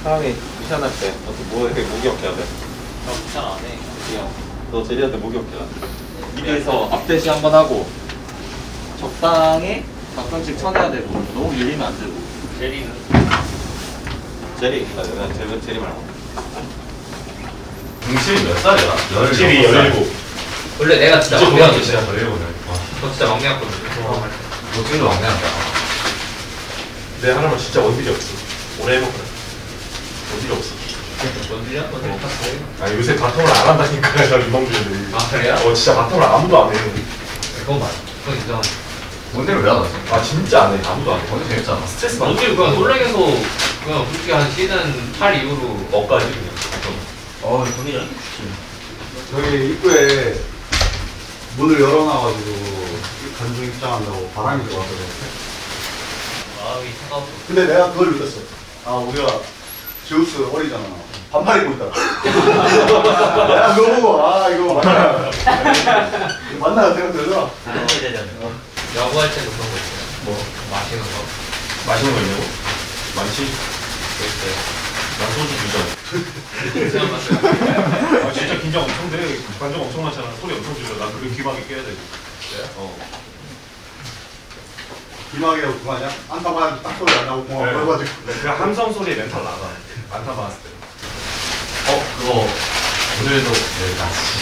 사람이 미션할 때 어떻게 뭐 이렇게 목욕해야 돼? 나 미션 안 해. 그냥 너 제리한테 목욕해야 돼. 미리에서 앞대시 한번 하고 적당히 가끔씩 쳐내야 되고 너무 밀리면 안 되고. 제리는? 제리, 내가 제리 말고. 등실이 몇 살이야? 등실이 17. 원래 내가 진짜 진짜 막내였거든. 진짜 17을. 너 진짜 막내였거든. 너 지금도 막내한다. 내 하나만 진짜 원딜이 없어. 오래 해봤거든. 원딜이 없어. 뭔지야? 아 요새 바텀을 안 한다니까 나 유망주인데. 아 그래요? 진짜 바텀을 아무도 안 해. 그건 맞아. 그건 인정하지. 뭔데를 왜 안 하지? 아 진짜 안 해. 아무도 안 해. 완전 재밌잖아. 스트레스 받아. 뭔지 그냥 솔랭에서 그냥 솔직히 한 시즌 8 이후로 너까지 그냥. 돈이랑 저희 입구에 문을 열어놔가지고 관중 입장한다고 바람이 들어왔거든요. 마음이 차가워. 근데 내가 그걸 느꼈어. 아 우리가 제우스 어리잖아. 반팔 입고 있다. 내가 그거 보고 이거 맞나? 맞나 생각 들더라. 야구할 때도 그런 거 있어요. 뭐 마시는 거. 맛있는 거 있냐고? 많지. 있어요. 난 소주 주전. 아 진짜 긴장 엄청 돼. 관중 엄청 많잖아. 소리 엄청 질러. 난 그게 귀마개 껴야 돼. 그래? 기막이라고 그만이야? 안타 맞아도 딱 소리 안 나고 공항 네. 걸어가지고. 그 함성 소리에 멘탈 나가. 안타 맞았을 때. 그거 오늘도 여기까지.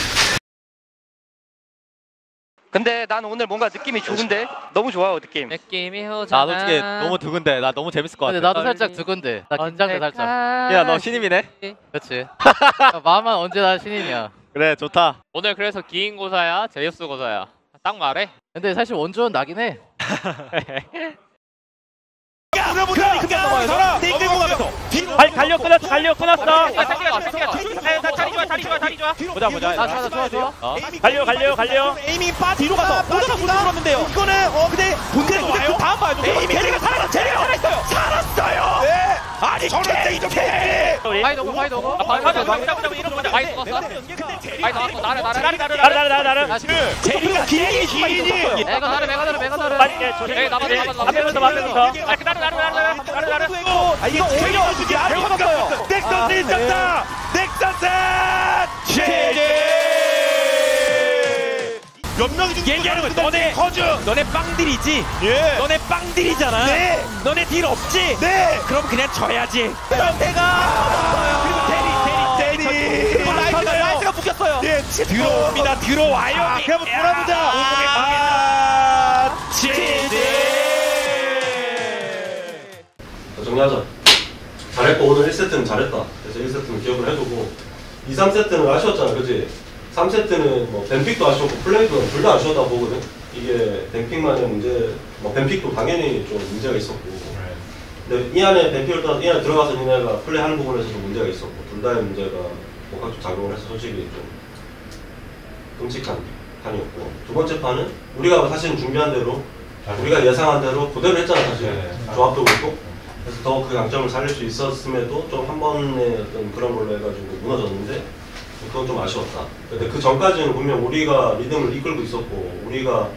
근데 난 오늘 뭔가 느낌이 좋은데? 너무 좋아요 느낌. 느낌이 흐잖아. 나 솔직히 너무 두근데. 나 너무 재밌을 것 같아. 근데 나도 살짝 두근데. 나 긴장돼 살짝. 야, 너 신임이네? 그렇지. 마음은 언제나 신임이야. 그래, 좋다. 오늘 그래서 기인고사야? 제이스 고사야? 딱 말해. 근데 사실 원조는 나긴 해. 갈려 끊었어, 갈려 끊었어. 다리 좋아. 보자, 보자. 좋아. 갈려. 에이밍 빠 뒤로 가서 모두가 못 들었는데요. 이거는 근데 본대로 그 다음 봐야죠. 제리가 살아있어요. 살았어요. 네. 아니 저런 때이죠. 파이 너고. 바이 넣었어. 바이 넣었어. 나를. 제리가 기인이. 내가 나를. 나면서. 이거 오히려 주지 않았어요. 넥서스 일정다. 넥서스 제제. 몇 명이 중 얘기하는 거야. 너네 커즈. 너네 빵딜이지. 예. 너네 빵딜이잖아. 네. 너네 딜 없지. 네. 그럼 그냥 져야지. 테리. 그리고 라이트가 묶였어요. 예. 들어옵니다. 들어와요. 그럼 돌아보자. 제제. 정리하자. 잘했고 오늘 1세트는 잘했다. 그래서 1세트는 기억을 해두고 2, 3세트는 아쉬웠잖아. 그치? 3세트는 뭐 뱀픽도 아쉬웠고 플레이도 둘 다 아쉬웠다고 보거든. 이게 뱀픽만의 문제, 뭐 뱀픽도 당연히 좀 문제가 있었고 근데 이 안에 뱀픽을 떠나서 이 안에 들어가서 니네가 플레이하는 부분에서도 문제가 있었고 둘 다의 문제가 뭐 각각 작용을 해서 솔직히 좀 끔찍한 판이었고 두 번째 판은 우리가 사실은 준비한 대로 우리가 예상한 대로 그대로 했잖아 사실. 조합도 그렇고 그래서 더 그 강점을 살릴 수 있었음에도 좀 한 번의 어떤 그런 걸로 해가지고 무너졌는데 그건 좀 아쉬웠다. 근데 그 전까지는 분명 우리가 리듬을 이끌고 있었고 우리가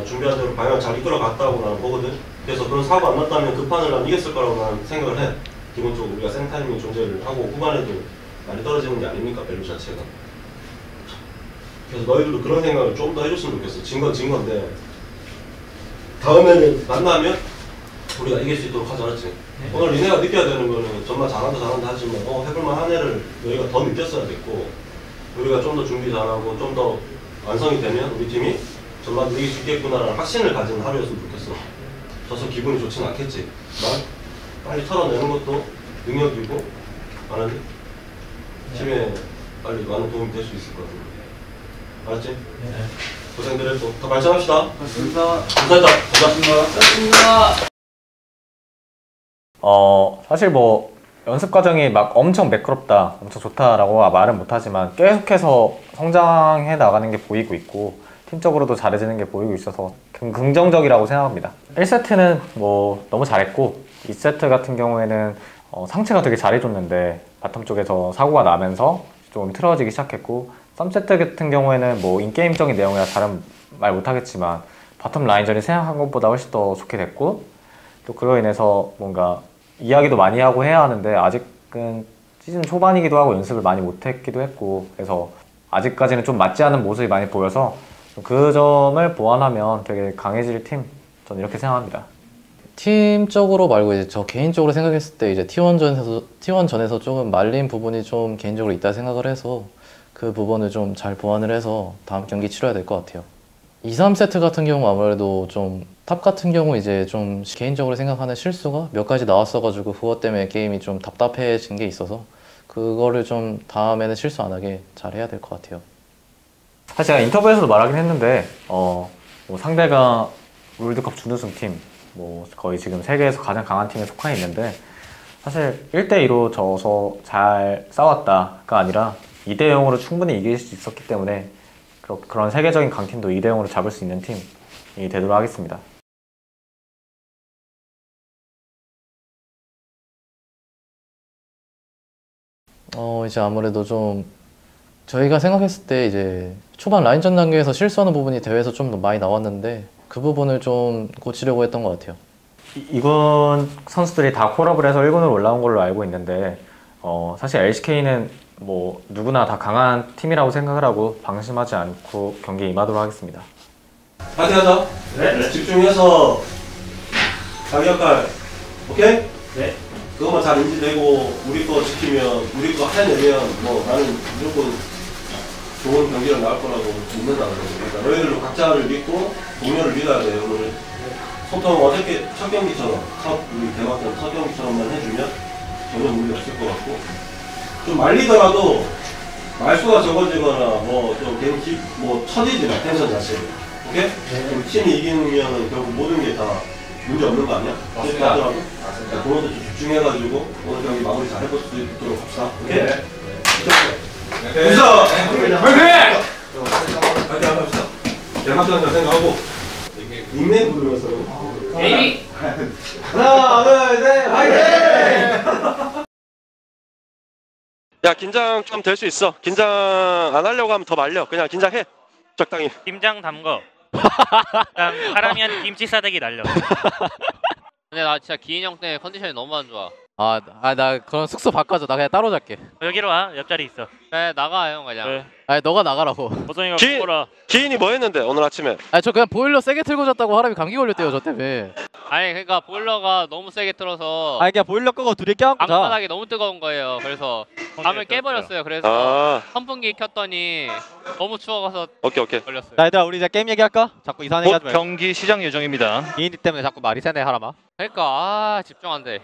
준비한 대로 방향을 잘 이끌어 갔다고 나는 보거든. 그래서 그런 사고가 안 났다면 그 판을 난 이겼을 거라고 나는 생각을 해. 기본적으로 우리가 센타이밍 존재를 하고 후반에도 많이 떨어지는 게 아닙니까 밸류 자체가. 그래서 너희들도 그런 생각을 좀 더 해줬으면 좋겠어. 진 건 진 건데 다음에는 만나면 우리가 이길 수 있도록 하자, 알았지? 네. 오늘 니네가 느껴야 되는 거는 정말 잘한다 하지만 해볼만 한 애를 너희가 더 느꼈어야 됐고 우리가 좀 더 준비 잘하고 좀 더 완성이 되면 우리 팀이 정말 이길 수 있겠구나라는 확신을 가진 하루였으면 좋겠어. 져서 기분이 좋진 않겠지. 난 빨리 털어내는 것도 능력이고 아는데 팀에 빨리 많은 도움이 될 수 있을 것 같은데. 알았지? 네. 고생들 했고 더 발전합시다. 감사합니다. 고생했다. 사실 뭐 연습 과정이 막 엄청 매끄럽다, 엄청 좋다라고 말은 못하지만 계속해서 성장해 나가는 게 보이고 있고 팀적으로도 잘해지는 게 보이고 있어서 긍정적이라고 생각합니다. 1세트는 뭐 너무 잘했고 2세트 같은 경우에는 상체가 되게 잘해줬는데 바텀 쪽에서 사고가 나면서 좀 틀어지기 시작했고 3세트 같은 경우에는 뭐 인게임적인 내용이라 잘은 말 못하겠지만 바텀 라인전이 생각한 것보다 훨씬 더 좋게 됐고 또 그로 인해서 뭔가 이야기도 많이 하고 해야 하는데 아직은 시즌 초반이기도 하고 연습을 많이 못했기도 했고 그래서 아직까지는 좀 맞지 않은 모습이 많이 보여서 그 점을 보완하면 되게 강해질 팀, 저는 이렇게 생각합니다. 팀적으로 말고 이제 저 개인적으로 생각했을 때 이제 T1전에서 조금 말린 부분이 좀 개인적으로 있다 생각을 해서 그 부분을 좀 잘 보완을 해서 다음 경기 치러야 될 것 같아요. 2, 3세트 같은 경우 아무래도 좀 탑 같은 경우 이제 좀 개인적으로 생각하는 실수가 몇 가지 나왔어가지고 그것 때문에 게임이 좀 답답해진 게 있어서 그거를 좀 다음에는 실수 안 하게 잘 해야 될 것 같아요. 사실 제가 인터뷰에서도 말하긴 했는데 뭐 상대가 롤드컵 준우승팀 뭐 거의 지금 세계에서 가장 강한 팀에 속해 있는데 사실 1대2로 져서 잘 싸웠다가 아니라 2대0으로 충분히 이길 수 있었기 때문에 그런 세계적인 강팀도 2대0으로 잡을 수 있는 팀이 되도록 하겠습니다. 이제 아무래도 좀 저희가 생각했을 때 이제 초반 라인전 단계에서 실수하는 부분이 대회에서 좀 더 많이 나왔는데 그 부분을 좀 고치려고 했던 것 같아요. 2군 선수들이 다 콜업을 해서 1군으로 올라온 걸로 알고 있는데 사실 LCK는 뭐 누구나 다 강한 팀이라고 생각을 하고 방심하지 않고 경기에 임하도록 하겠습니다. 파이팅하자. 네. 집중해서 자기 역할. 오케이? 네. 그것만 잘 인지되고 우리 거 지키면 우리 거 해내면 뭐 나는 무조건 좋은 경기를 나올 거라고 믿는다. 그러니까 너희들도 각자를 믿고 동료를 믿어야 돼. 오늘 소통 어저께 첫 경기처럼 우리 대박전 첫 경기처럼만 해주면 전혀 문제 없을 것 같고 좀 말리더라도 말수가 적어지거나 뭐 좀 괜히 뭐 처지지 마 텐션 자체를. 오케이? 네. 팀이 이기면 결국 모든 게 다 문제 없는 거 아니야? 맞습니다. 하더라도 그것도 좀 집중해가지고 오늘 경기 마무리 잘 해볼 수 있도록 합시다. 오케이? 네. 우선! 화이팅! 화이팅 합시다. 대박전 생각하고 닉네임 부르면서 에이미! 하나, 둘, 셋, 화이팅! 야, 긴장 좀 될 수 있어. 긴장 안 하려고 하면 더 말려. 그냥 긴장해. 적당히. 김장 담궈. 사람이한 김치 싸대기 날려. 근데 나 진짜 기인 형 때문에 컨디션이 너무 안 좋아. 나 그럼 숙소 바꿔줘. 나 그냥 따로 잘게. 여기로 와. 옆자리 있어. 그래 나가 형 그냥. 그래. 아니 너가 나가라고. 보성이가 기- 뭐라. 기인이 뭐 했는데 오늘 아침에? 저 그냥 보일러 세게 틀고 잤다고 하람이 감기 걸렸대요 저 때문에. 아니 그러니까 보일러가 너무 세게 틀어서 그냥 보일러 끄고 둘이 껴안고 자. 방바닥이 너무 뜨거운 거예요. 그래서 밤을 깨버렸어요. 그래서 아, 선풍기 켰더니 너무 추워서 오케이. 걸렸어요. 자, 얘들아 우리 이제 게임 얘기할까? 자꾸 이상한 얘기 하지 말고. 경기 시작 예정입니다. 이인이 때문에 자꾸 말이 새네 하라마. 그러니까 집중 안 돼.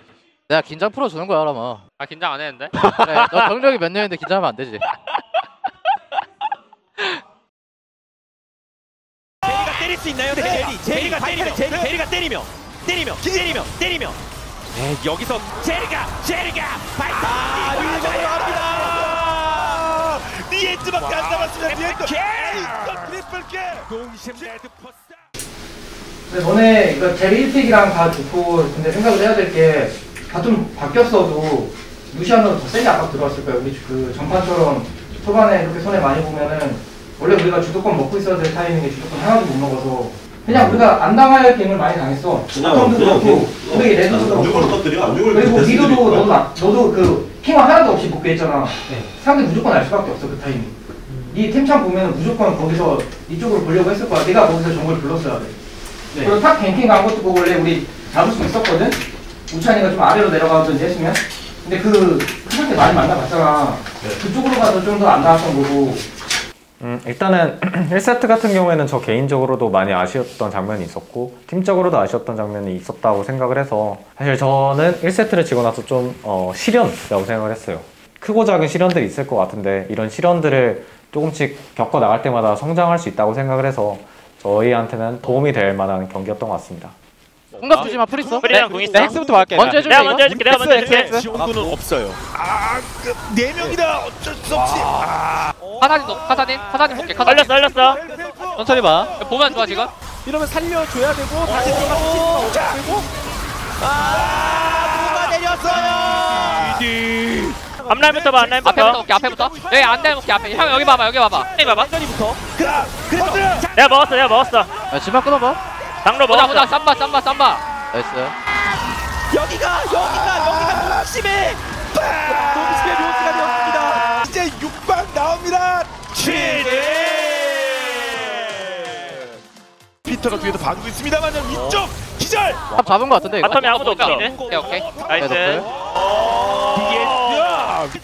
내가 긴장 풀어주는 거야 하람아. 긴장 안 했는데? 그래 너 경력이 몇 년인데 긴장하면 안 되지. 제리가 때릴 수 있나요? 제리가 때리면 제리가 때리면 여기서 제리가 파이터 유정으로 갑니다. 니엔즈밖에 안 남았습니다. 니엔즈 트리플 킬 동심 레드 퍼스. 너네 이거 제리 1픽이랑 다 좋고 근데 생각을 해야 될 게 다 좀 바뀌었어도 루시안으로 더 세게 압박 들어왔을 거야. 우리 그 전판처럼 초반에 이렇게 손해 많이 보면은 원래 우리가 주도권 먹고 있어야 될 타이밍에 주도권 하나도 못 먹어서 그냥 우리가 안 당할 게임을 많이 당했어. 바텀도 그렇고 우리 레드도 그렇고 그리고 미드도 너도 그 핑화 하나도 없이 복귀했잖아. 상대 무조건 알 수밖에 없어 그 타이밍. 이 템창 보면 무조건 거기서 이쪽으로 보려고 했을 거야. 내가 거기서 정글 불렀어야 돼. 그리고 탑 갱킹 간 것도 보고 원래 우리 잡을 수 있었거든? 우찬이가 좀 아래로 내려가든지 했으면. 근데 그 상대 많이 만나봤잖아. 그쪽으로 가서 좀 더 안 나왔던 거고. 일단은 1세트 같은 경우에는 저 개인적으로도 많이 아쉬웠던 장면이 있었고 팀적으로도 아쉬웠던 장면이 있었다고 생각을 해서 사실 저는 1세트를 지고 나서 좀 시련이라고 생각을 했어요. 크고 작은 시련들이 있을 것 같은데 이런 시련들을 조금씩 겪어 나갈 때마다 성장할 수 있다고 생각을 해서 저희한테는 도움이 될 만한 경기였던 것 같습니다. 공각 주지마 풀 있어. 프리랑 공 있어. 헥스부터 갈게. 먼저 해줄게. 내가 먼저 해줄게. 내가 먼저 해줄게. 지원군은 없어요. 네 명이다. 어쩔 수 없지. 카사딘 볼게. 카사딘. 걸렸어. 천천히 봐. 보면 좋아 지금. 이러면 살려줘야 되고 다시 들어가서 그리고 누가 내렸어요. 앞라인부터 봐. 앞에부터 볼게. 앞에부터. 여기 안 되면 볼게. 앞에. 형 여기 봐봐. 여기 봐봐. 완전히부터. 그래서 내가 먹었어. 야 지마 끊어봐. 장로 보자 먹었어. 쌈바. 나이스. 여기가 농심의 묘지가 되었습니다. 이제 6방 나옵니다. 피터가 뒤에서 봐주고 있습니다만 위쪽 기절. 잡은 거 같은데 이거? 바텀에 아무도 없어. 오케이 오케이. 나이스.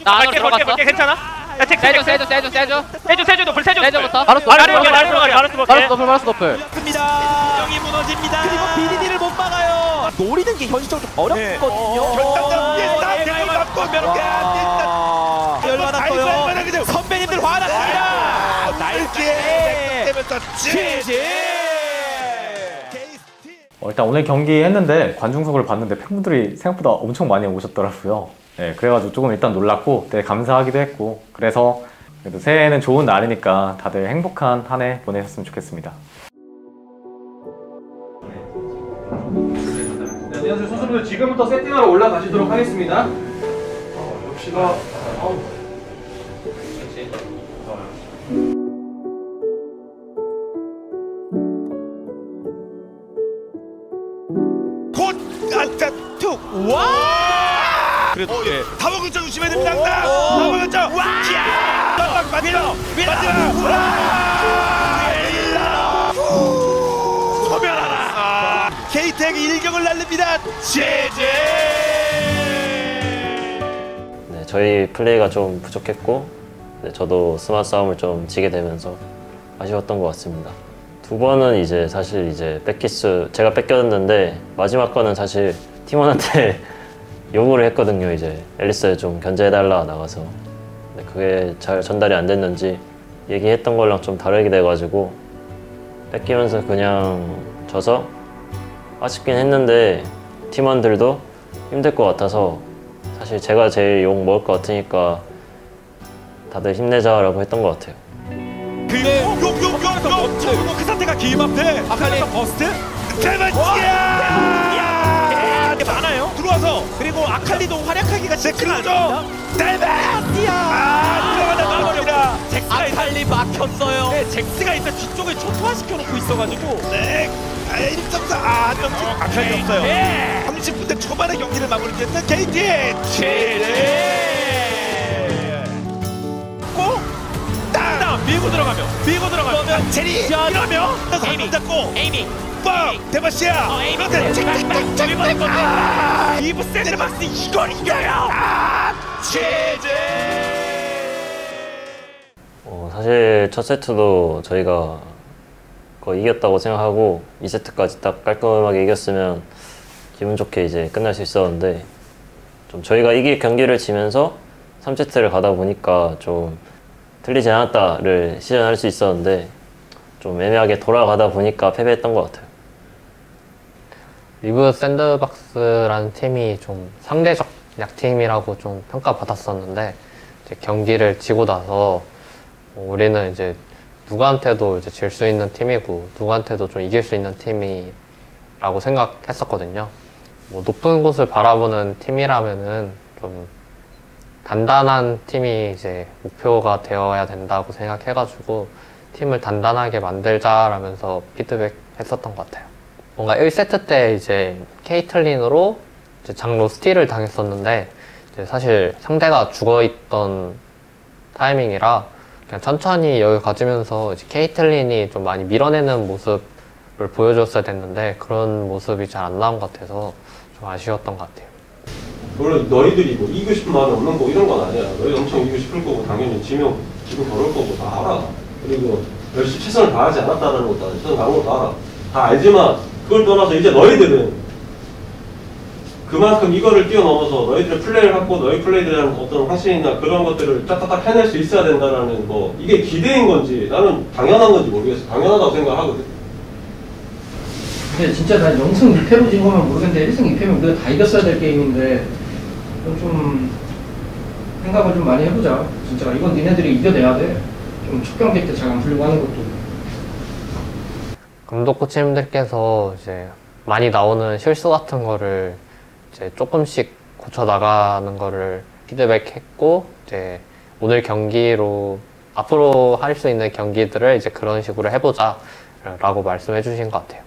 나 안으로 들어갔어. 볼게 괜찮아? 야, 세주 노플 세주 세주부터. 바로 마르스 노플. 정이 무너집니다. 그리고 BDD를 못 막아요. 노리는 게 현실적으로 어렵거든요. 열받았어요. 선배님들 화났습니다. 날개 일단 오늘 경기 했는데 관중석을 봤는데 팬분들이 생각보다 엄청 많이 오셨더라고요. 네, 그래가지고 조금 일단 놀랐고 되게 감사하기도 했고 그래서 그래도 새해에는 좋은 날이니까 다들 행복한 한 해 보내셨으면 좋겠습니다. 안녕하세요 선수분들 지금부터 세팅하러 올라가시도록 하겠습니다. 역시나 곧 안타 툭. 와. 그래도 타워근 쪽 조심해야 됩니다. 타워근 쪽. 와. 맞다. 소멸하라. KTEC 일격을 날립니다. 제제. 네, 저희 플레이가 좀 부족했고 네, 저도 스마 싸움을 좀 지게 되면서 아쉬웠던 것 같습니다. 두 번은 이제 사실 이제 뺏기스 제가 뺏겼는데 마지막 거는 사실 팀원한테 요구를 했거든요. 이제 앨리스 좀 견제해달라 나가서 근데 그게 잘 전달이 안 됐는지 얘기했던 거랑 좀 다르게 돼가지고 뺏기면서 그냥 져서 아쉽긴 했는데 팀원들도 힘들 것 같아서 사실 제가 제일 욕 먹을 것 같으니까 다들 힘내자라고 했던 것 같아요. 그 상태가 기입한데 아칼리 버스트 대만이야 많아요. 들어와서 그리고 아칼리도 활약하기가 쉽지 않죠. 들어가다 아칼리 막혔어요. 네, 잭스가 일단 뒤쪽에 초토화시켜 놓고 있어가지고. 네. 1.4 아칼리 없어요. 30분대 초반에 경기를 마무리했던 KT 밀고 들어가면 체리 이러면 에이밍 잡고 에이밍 뻥 대바시야 이브 샌드박스 이걸 이겨요. 제제. 사실 첫 세트도 저희가 거의 이겼다고 생각하고 2세트까지 딱 깔끔하게 이겼으면 기분 좋게 이제 끝날 수 있었는데 좀 저희가 이길 경기를 지면서 3세트를 가다 보니까 좀 틀리지 않았다를 시전할 수 있었는데 좀 애매하게 돌아가다 보니까 패배했던 것 같아요. 리브 샌드박스라는 팀이 좀 상대적 약팀이라고 좀 평가받았었는데 이제 경기를 지고 나서 우리는 이제 누구한테도 이제 질 수 있는 팀이고 누구한테도 좀 이길 수 있는 팀이라고 생각했었거든요. 뭐 높은 곳을 바라보는 팀이라면은 좀 단단한 팀이 이제 목표가 되어야 된다고 생각해가지고 팀을 단단하게 만들자라면서 피드백 했었던 것 같아요. 뭔가 1세트 때 이제 케이틀린으로 이제 장로 스틸을 당했었는데 이제 사실 상대가 죽어있던 타이밍이라 그냥 천천히 여유 가지면서 이제 케이틀린이 좀 많이 밀어내는 모습을 보여줬어야 됐는데 그런 모습이 잘 안 나온 것 같아서 좀 아쉬웠던 것 같아요. 물론 너희들이 뭐 이기고 싶은 마음이 없는 거 이런 건 아니야. 너희 엄청 이기고 싶을 거고 당연히 지면 기분 더러울 거고 다 알아. 그리고 열심히 최선을 다하지 않았다는 것도 알아. 최선을 다한 것도 알아. 다 알지만 그걸 떠나서 이제 너희들은 그만큼 이거를 뛰어넘어서 너희들의 플레이를 갖고 너희 플레이에 대한 어떤 확신이나 그런 것들을 딱딱딱 해낼 수 있어야 된다는 뭐 이게 기대인 건지 나는 당연한 건지 모르겠어. 당연하다고 생각하거든. 근데 진짜 난 0승 2패로 진 거면 모르겠는데 1승 2패면 우리가 다 이겼어야 될 게임인데 좀 생각을 좀 많이 해보자. 진짜 이건 니네들이 이겨내야 돼. 좀 첫 경기 때 잘 안 풀리고 하는 것도. 감독 코치님들께서 이제 많이 나오는 실수 같은 거를 이제 조금씩 고쳐 나가는 거를 피드백했고 이제 오늘 경기로 앞으로 할 수 있는 경기들을 이제 그런 식으로 해보자 라고 말씀해 주신 것 같아요.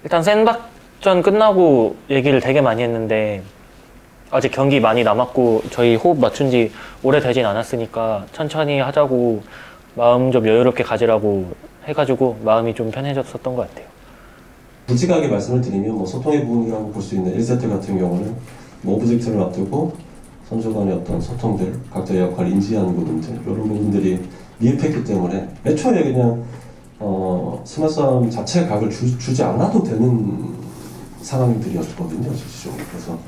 일단 샌박 전 끝나고 얘기를 되게 많이 했는데 아직 경기 많이 남았고 저희 호흡 맞춘 지 오래되진 않았으니까 천천히 하자고 마음 좀 여유롭게 가지라고 해가지고 마음이 좀 편해졌었던 것 같아요. 솔직하게 말씀을 드리면 뭐 소통의 부분이라고 볼 수 있는 1세트 같은 경우는 뭐 오브젝트를 앞두고 선수 간의 어떤 소통들, 각자의 역할을 인지하는 부분들 이런 부분들이 미흡했기 때문에 애초에 그냥 스마트 싸움 자체에 각을 주지 않아도 되는 상황들이었거든요, 실질적으로. 그래서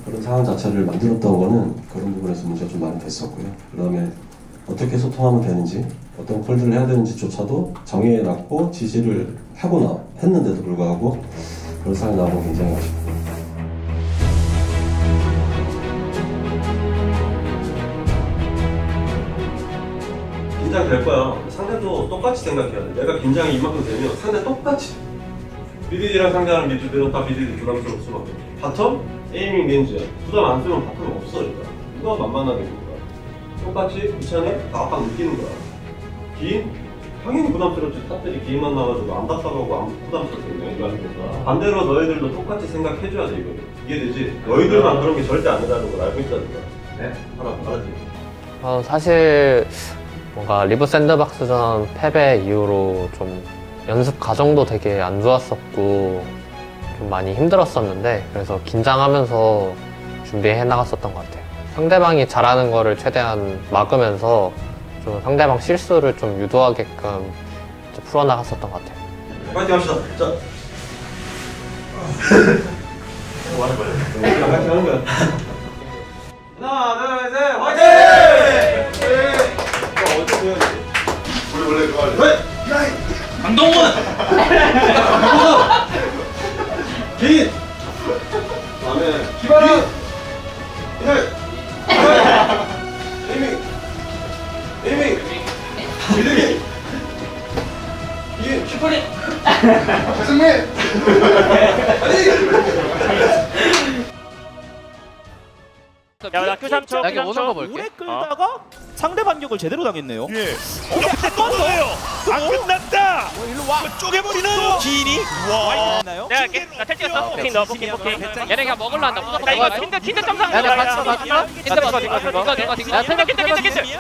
그런 상황 자체를 만들었던 거는 그런 부분에서 문제가 좀 많이 됐었고요. 그 다음에 어떻게 소통하면 되는지, 어떤 콜들을 해야 되는지조차도 정해놨고 지시를 했는데도 불구하고 그런 상황이 나오고 굉장히 아쉽고. 긴장될 거야. 상대도 똑같이 생각해야 돼. 내가 긴장이 이만큼 되면 상대 똑같이. BDD랑 상대하는 미드들은 다 BDD 부담스러울 수밖에 없어. 바텀? 에이밍 렌즈야. 부담 안 쓰면 바텀이 없어, 일단. 누가 만만하게 볼 거야. 똑같이 부천에 다 압박 느끼는 거야. 긴? 당연히 부담스럽지. 탑들이 긴만 나와가지고 안 답답하고 안 부담스럽겠네, 이거. 반대로 너희들도 똑같이 생각해줘야 돼, 이거를. 이해되지? 너희들만 그런 게 절대 아니라는 걸 알고 있다는 거야. 네? 알았지? 사실 뭔가 리브 샌드박스전 패배 이후로 좀 연습 과정도 되게 안 좋았었고 좀 많이 힘들었었는데 그래서 긴장하면서 준비해 나갔었던 것 같아요. 상대방이 잘하는 거를 최대한 막으면서 좀 상대방 실수를 좀 유도하게끔 풀어나갔었던 것 같아요. 파이팅 합시다. 자. 우리랑 같이 하는 거야. 하나, 둘, 셋, 화이팅! 우리 원래 그거 할래. 강동원! 긴! 다음에 기발! 에이밍! 에이밍! 미드기! 이게 슈퍼링! 최승민! 야, 나 Q3초. 나 이거 오는 거 볼게. 오래 끌다가 상대 반격을 제대로 당했네요. 예. 역대 떴어요. 안 끝났다. 일로 와. 쪼개버리나요? 기인이 와. 나요? 내가 할게. 나 텔 찍었어. 포킹 넣어. 포킹. 얘네 그냥 먹을라 한다. 무조건 나 이거 먹어야 돼. 킨드 점상. 야, 내가 같이 봐줄까? 킨드 봐줄까? 야,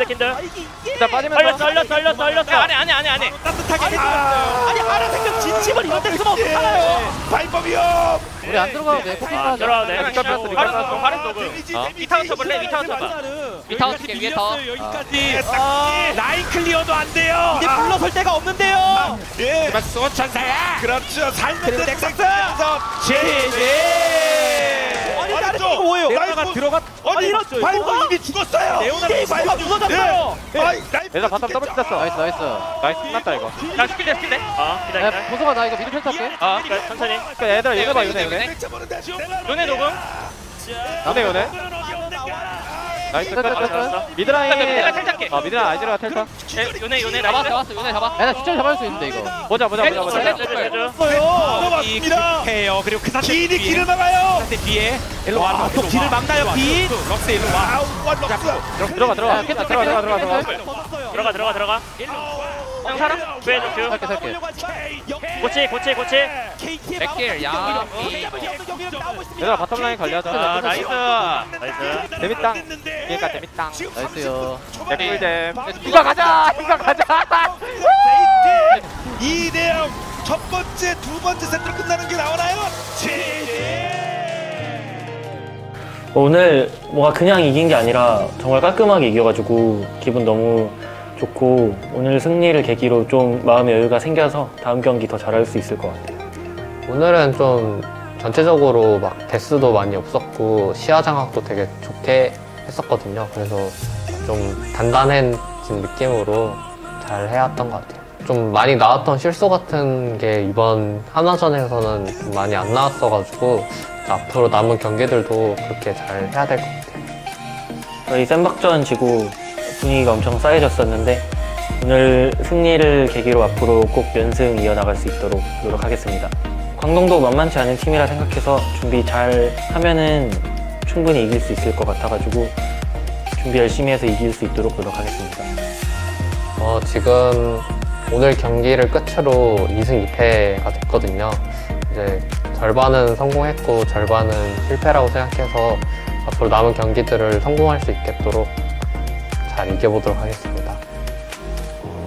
킨드. 일단 빠지면서. 얼렸어. 안해. 따뜻하게 아니 하나 생각 진심을 이런 데 쓰면 어떡하나요? 발법이요. 우리 안 들어가도 돼. 포킹 가자. 들어가도 돼. 바로 쏘고. 위타운 쳐볼래? 위타운 쳐봐. 위타운 칠게, 위에 더. 여기까지. 라인 클리어도 안 돼요. 이제 물러설 데가 없는데요. 예. 소천사야. 그렇죠. 살면 그리고 되는 넥서스. 제제. 아니 나는 이거 뭐예요? 레오나가 들어갔. 아니 이런 발버 이미 죽었어요. 이게 발버 무너졌어요. 얘들아 바텀 더블 뜯었어. 나이스. 나이스 끝났다 이거. 나 스킬 돼. 기다려. 야, 보석아 나 이거 미드 펼 탈게. 그래, 천천히. 얘들아 봐, 요네. 요네 녹음. 요네. 나이스 끝. 미드라인. 내가 텔 탈게. 미드라인 아이즈가 텔타. 요네 잡았어. 요네 잡아. 야, 나 진짜 잡을 수 있는데 이거. 보자. 해요. 그리고 그 상태 기인이 길을 막아요. 상태 뒤에 일로 와. 또 길을 막나요? 기. 럭스 일로 와. 럭스. 들어가. 들어가. 형 살아? 구해줘. 살게. 고치. 백길 야. 얘들아 바텀 라인 관리하자. 나이스. 재밌다. 그러니까 재밌다. 나이스요. 백꿀잼. 누가 가자. 2대0 첫 번째, 두 번째 세트 끝나는 게 나오나요? 오늘 뭔가 그냥 이긴 게 아니라 정말 깔끔하게 이겨가지고 기분 너무 좋고 오늘 승리를 계기로 좀 마음의 여유가 생겨서 다음 경기 더 잘할 수 있을 것 같아요. 오늘은 좀 전체적으로 막 데스도 많이 없었고 시야 장악도 되게 좋게 했었거든요. 그래서 좀 단단해진 느낌으로 잘 해왔던 것 같아요. 좀 많이 나왔던 실수 같은 게 이번 한화전에서는 좀 많이 안 나왔어가지고 앞으로 남은 경기들도 그렇게 잘 해야 될 것 같아요. 저희 센박전 지고 분위기가 엄청 쌓여졌었는데 오늘 승리를 계기로 앞으로 꼭 연승 이어나갈 수 있도록 노력하겠습니다. 광동도 만만치 않은 팀이라 생각해서 준비 잘 하면은 충분히 이길 수 있을 것 같아가지고 준비 열심히 해서 이길 수 있도록 노력하겠습니다. 지금 오늘 경기를 끝으로 2승 2패가 됐거든요. 이제 절반은 성공했고 절반은 실패라고 생각해서 앞으로 남은 경기들을 성공할 수 있도록 잘 이겨보도록 하겠습니다.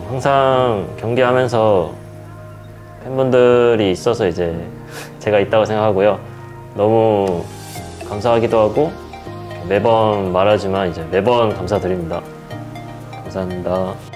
항상 경기하면서 팬분들이 있어서 이제 제가 있다고 생각하고요. 너무 감사하기도 하고 매번 말하지만 이제 매번 감사드립니다. 감사합니다.